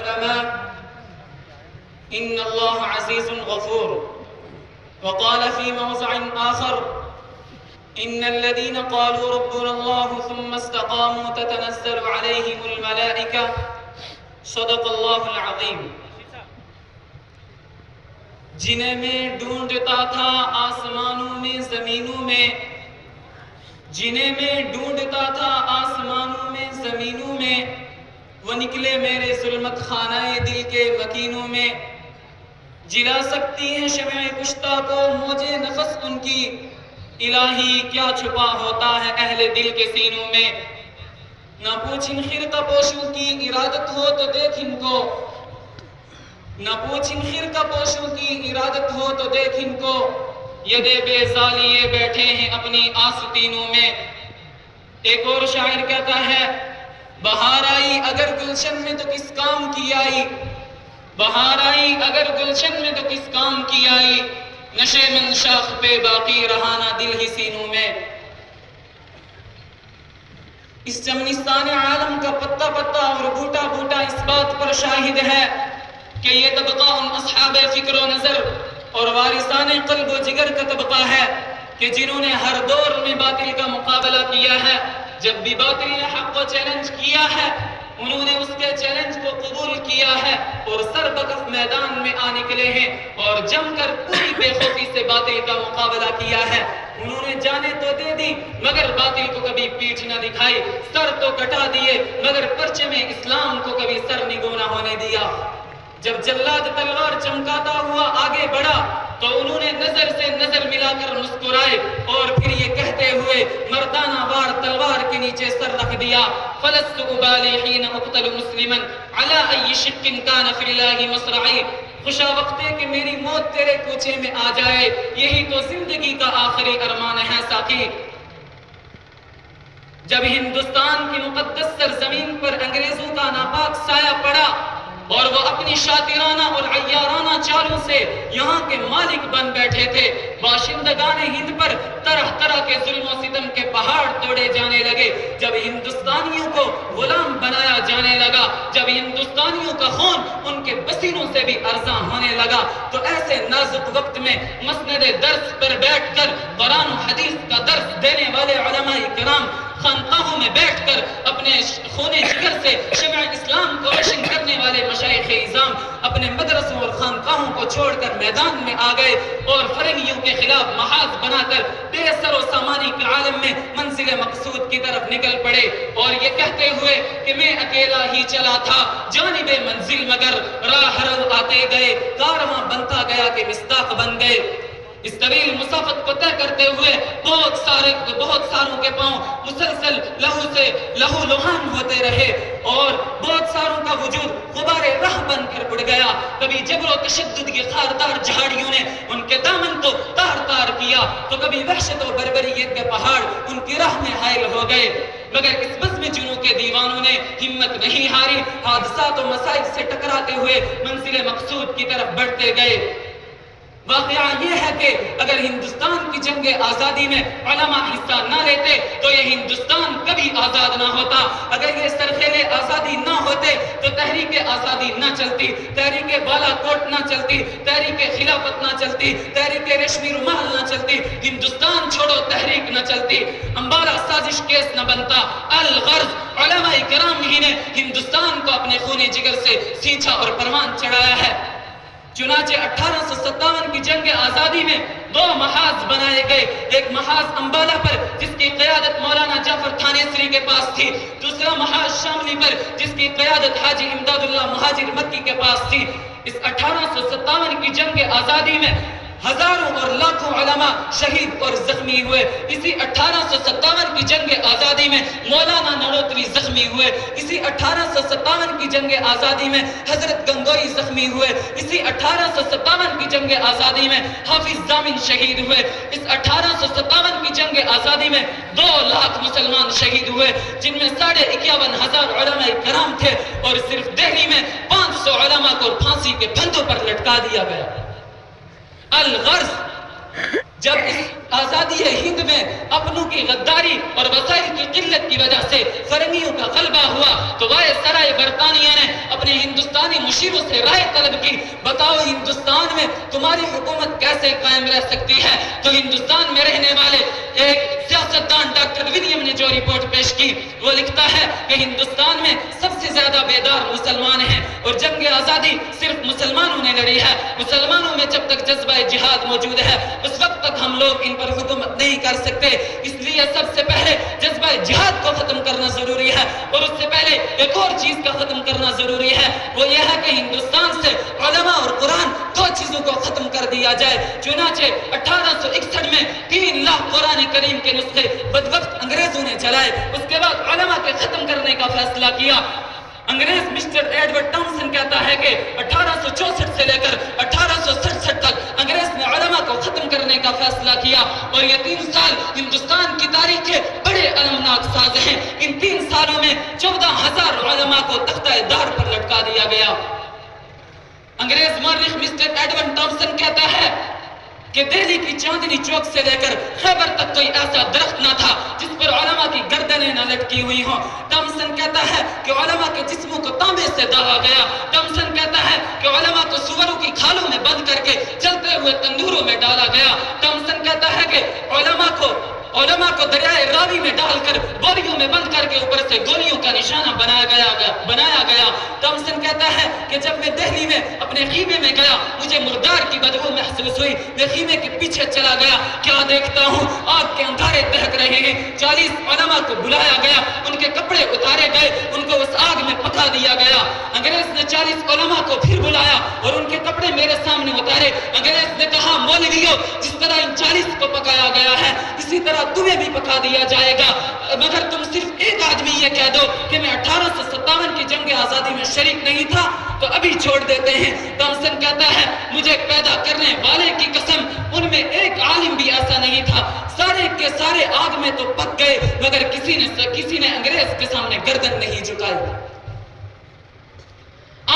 العلماء إن الله عزيز غفور. وقال في موضع آخر إن الذين قالوا ربنا الله ثم استقاموا تتنزل عليهم الملائكة. صدق الله العظيم. جنہیں میں ڈھونڈتا تھا آسمانوں میں زمینوں میں، جنہیں میں ڈھونڈتا تھا آسمانوں میں زمینوں میں، وہ نکلے میرے ظلمت خانہ دل کے مکینوں میں. جلا سکتی ہیں شمع کشتہ کو موجے نفس ان کی، الہی کیا چھپا ہوتا ہے اہل دل کے سینوں میں. نہ پوچھن خرقہ پوشوں کی ارادت ہو تو دیکھ ان کو، نہ پوچھن خرقہ پوشوں کی ارادت ہو تو دیکھ ان کو، یدے بے زالیے بیٹھے ہیں اپنی آستینوں میں. ایک اور شاعر کہتا ہے بہار آئی اگر گلشن میں تو کس کام کی آئی، بہار آئی اگر گلشن میں تو کس کام کی آئی، نشے من شاخ پہ باقی رہانا دل ہی سینوں میں. اس چمنستان عالم کا پتا پتا اور بوٹا بوٹا اس بات پر شاہد ہے کہ یہ طبقہ ان اصحاب فکر و نظر اور وارثان قلب و جگر کا طبقہ ہے کہ جنہوں نے ہر دور میں باطل کا مقابلہ کیا ہے. جب بھی باطل نے حق کو چیلنج کیا ہے انہوں نے اس کے چیلنج کو قبول کیا ہے اور سر بکف میدان میں آ نکلے ہیں اور جم کر پوری بے خوفی سے باطل کا مقابلہ کیا ہے. انہوں نے جانیں تو دے دی مگر باطل کو کبھی پیٹھ نہ دکھائی، سر تو کٹا دیے مگر پرچم اسلام کو کبھی سر نگو نہ ہونے دیا. جب جلاد تلوار چمکاتا ہوا آگے بڑھا تو انہوں نے نظر سے نظر ملا کر مسکرائے اور پھر یہ کہتے ہوئے مردانہ وار تلوار کے نیچے سر رکھ دیا. فلست ابالی حین اقتل مسلما علی ای شق کان فی اللہ مصرعی. خوشا وقت ہے کہ میری موت تیرے کوچے میں آ جائے، یہی تو زندگی کا آخری ارمان ہے ساقی. جب ہندوستان کی مقدس سرزمین پر انگریزوں کا ناپاک سایہ پڑا اور وہ اپنی شاطرانہ اور عیارانہ چالوں سے یہاں کے مالک بن بیٹھے تھے، باشندگان ہند پر طرح طرح کے ظلم و ستم کے پہاڑ توڑے جانے لگے. جب ہندوستانیوں کو غلام بنایا جانے لگا، جب ہندوستانیوں کا خون ان کے پسینوں سے بھی ارزاں ہونے لگا، تو ایسے نازک وقت میں مسند درس پر بیٹھ کر قرآن و حدیث کا درس دینے والے علماء کرام خانقاہوں میں بیٹھ کر اپنے خون جگر سے شمع اسلام کو روشن کرنے والے مشائخ اعظام اپنے مدرسوں اور خانقاہوں کو چھوڑ کر میدان میں آ گئے اور فرنگیوں کے خلاف محاذ بنا کر بے سر و سامانی کے عالم میں منزل مقصود کی طرف نکل پڑے اور یہ کہتے ہوئے کہ میں اکیلا ہی چلا تھا جانب منزل مگر راہ رو آتے گئے کارواں بنتا گیا کہ مصداق بن گئے. اس طویل مسافت کو طے کرتے ہوئے بہت ساروں کے پاؤں مسلسل لہو سے لہو لہان ہوتے رہے اور بہت ساروں کا وجود غبار راہ بن کر اڑ گیا. کبھی جبر و تشدد کی خاردار جھاڑیوں نے ان کے دامن کو تار تار کیا تو کبھی وحشت و بربریت کے پہاڑ ان کی راہ میں حائل ہو گئے. مگر اس بزم جنوں کے دیوانوں نے ہمت نہیں ہاری، حادثات و مصائب سے ٹکراتے ہوئے منزل مقصود کی طرف بڑھتے گئے. واقعہ یہ ہے کہ اگر ہندوستان کی جنگ آزادی میں علماء حصہ نہ لیتے تو یہ ہندوستان کبھی آزاد نہ ہوتا. اگر یہ سرخیلے آزادی نہ ہوتے تو تحریک آزادی نہ چلتی، تحریک بالا کوٹ نہ چلتی، تحریک خلافت نہ چلتی، تحریک ریشمی رومال نہ چلتی، ہندوستان چھوڑو تحریک نہ چلتی، امبالہ سازش کیس نہ بنتا. الغرض علماء کرام ہی نے ہندوستان کو اپنے خون جگر سے سینچا اور پروان چڑھایا ہے. چنانچہ 1857 کی جنگ آزادی میں دو محاذ بنائے گئے، ایک محاذ امبالہ پر جس کی قیادت مولانا جعفر تھانیسری کے پاس تھی، دوسرا محاذ شاملی پر جس کی قیادت حاجی امداد اللہ مہاجر مکی کے پاس تھی. اس 1857 کی جنگ آزادی میں ہزاروں اور لاکھوں علماء شہید اور زخمی ہوئے. اسی 1857 کی جنگ آزادی میں مولانا نڑوتری زخمی ہوئے. اسی 1857 کی جنگ آزادی میں حضرت گنگوئی زخمی ہوئے. اسی 1857 کی جنگ آزادی میں حافظ ضامن شہید ہوئے. اس 1857 کی جنگ آزادی میں 2 لاکھ مسلمان شہید ہوئے جن میں 51,500 علماء کرام تھے اور صرف دہلی میں 500 علماء کو پھانسی کے پھندوں پر لٹکا دیا گیا. الغرض جب اس آزادی ہند میں اپنوں کی غداری اور وسائل کی قلت کی وجہ سے فرنگیوں کا غلبہ ہوا تو وائس سرائے برطانیہ نے اپنے ہندوستانی مشیروں سے رائے طلب کی، بتاؤ ہندوستان میں تمہاری حکومت کیسے قائم رہ سکتی ہے؟ تو ہندوستان میں رہنے والے ایک سیاستدان ڈاکٹر ولیم نے جو رپورٹ پیش کی وہ لکھتا ہے کہ ہندوستان میں سب سے زیادہ بیدار مسلمان ہیں اور جنگ آزادی صرف مسلمانوں نے لڑی ہے۔ مسلمانوں میں جب تک جذبہ جہاد موجود ہے اس وقت تک ہم لوگ ان پر حکومت نہیں کر سکتے، اس لیے سب سے پہلے جذبہ جہاد کو ختم کرنا ضروری ہے اور اس سے پہلے ایک اور چیز کا ختم کرنا ضروری ہے، وہ یہ ہے کہ ہندوستان سے علماء اور قرآن دو چیزوں کو ختم کر دیا جائے۔ چنانچہ 1861 میں 3 لاکھ قرآن کریم کے نسخے بدبخت انگریزوں نے چلائے، اس کے بعد علماء کے ختم کرنے کا فیصلہ کیا۔ انگریز مسٹر ایڈورڈ ٹامسن کہتا ہے کہ 1864 سے لے کر 1867 تک انگریز نے علماء کو ختم کرنے کا فیصلہ کیا اور یہ 3 سال ہندوستان کی تاریخ کے بڑے المناک ساز ہیں۔ ان 3 سالوں میں 14,000 علماء کو تختہ دار پر لٹکا دیا گیا۔ انگریز مورخ مسٹر ایڈورڈ ٹامسن کہتا ہے کہ دہلی کی چاندنی چوک سے لے کر خیبر تک کوئی ایسا درخت نہ تھا جس پر علماء کی گردنیں نہ لٹکی ہوئی ہوں۔ ٹامسن کہتا ہے کہ علماء کے جسموں کو تانبے سے داغا گیا۔ ٹامسن کہتا ہے کہ علماء کو سوروں کی کھالوں میں بند کر کے چلتے ہوئے تندوروں میں ڈالا گیا۔ ٹامسن کہتا ہے کہ علماء کو دریائے راوی میں ڈال کر بوریوں میں بند کر کے اوپر سے گولیوں کا نشانہ بنایا گیا۔ ٹامسن کہتا ہے کہ جب میں دہلی میں اپنے خیمے میں گیا مجھے مردار کی بدبو محسوس ہوئی، میں خیمے کے پیچھے چلا گیا، کیا دیکھتا ہوں آگ کے انگارے دہک رہے ہیں۔ 40 علماء کو بلایا گیا، ان کے کپڑے اتارے گئے، ان کو اس آگ میں پکا دیا گیا۔ انگریز نے 40 علماء کو پھر بلایا اور ان کے کپڑے میرے سامنے اتارے۔ انگریز نے کہا مولویوں جس طرح ان 40 کو پکایا گیا ہے اسی طرح تمہیں بھی پکا دیا جائے گا، مگر تم صرف ایک آدمی یہ کہہ دو کہ میں 1857 کی جنگ آزادی میں شریک نہیں تھا تو ابھی چھوڑ دیتے ہیں۔ ٹامسن کہتا ہے مجھے پیدا کرنے والے کی قسم ان میں ایک عالم بھی ایسا نہیں تھا، سارے کے سارے آگ میں تو پک گئے مگر کسی نے انگریز کے سامنے گردن نہیں جھکائی۔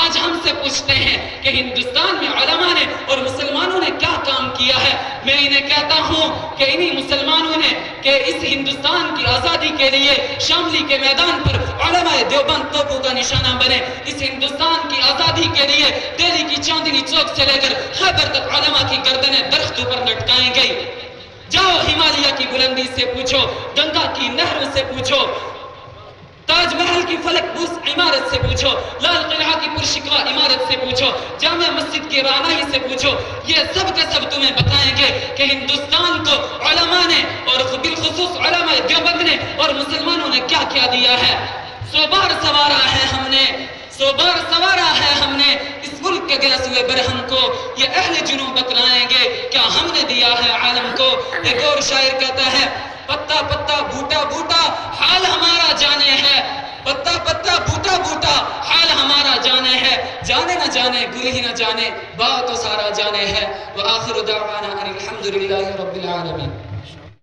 آج ہم سے پوچھتے ہیں کہ ہندوستان میں علماء نے اور مسلمانوں نے کیا کام کیا ہے؟ میں انہیں کہتا ہوں کہ انہی مسلمانوں نے کہ اس ہندوستان کی آزادی کے لیے شاملی کے میدان پر علماء دیوبند توپوں کا نشانہ بنے۔ اس ہندوستان کی آزادی کے لیے دہلی کی چاندنی چوک سے لے کر خیبر تک علماء کی گردنیں درختوں پر لٹکائی گئی۔ جاؤ ہمالیہ کی بلندی سے پوچھو، گنگا کی نہروں سے پوچھو، تاج محل کی فلک بوس عمارت سے پوچھو، لال قلعہ کی پرشکوا عمارت سے پوچھو، جامع مسجد کی رانائی سے پوچھو، یہ سب کے سب تمہیں بتائیں گے کہ ہندوستان کو علماء نے اور بالخصوص علماء دیوبند نے اور مسلمانوں نے کیا کیا دیا ہے۔ 100 بار سوارا ہے ہم نے اس ملک کے گئے ہوئے برہم کو، یہ اہل جنوب بتلائیں گے کیا ہم نے دیا ہے عالم کو۔ ایک اور شاعر کہتا ہے پتا پتا بوٹا بوٹا حال ہمارا جانے ہے، پتا پتا بوٹا بوٹا حال ہمارا جانے ہے، جانے نہ جانے گل ہی نہ جانے بات تو سارا جانے ہے۔ وآخر دعوانا ان الحمدللہ رب العالمین۔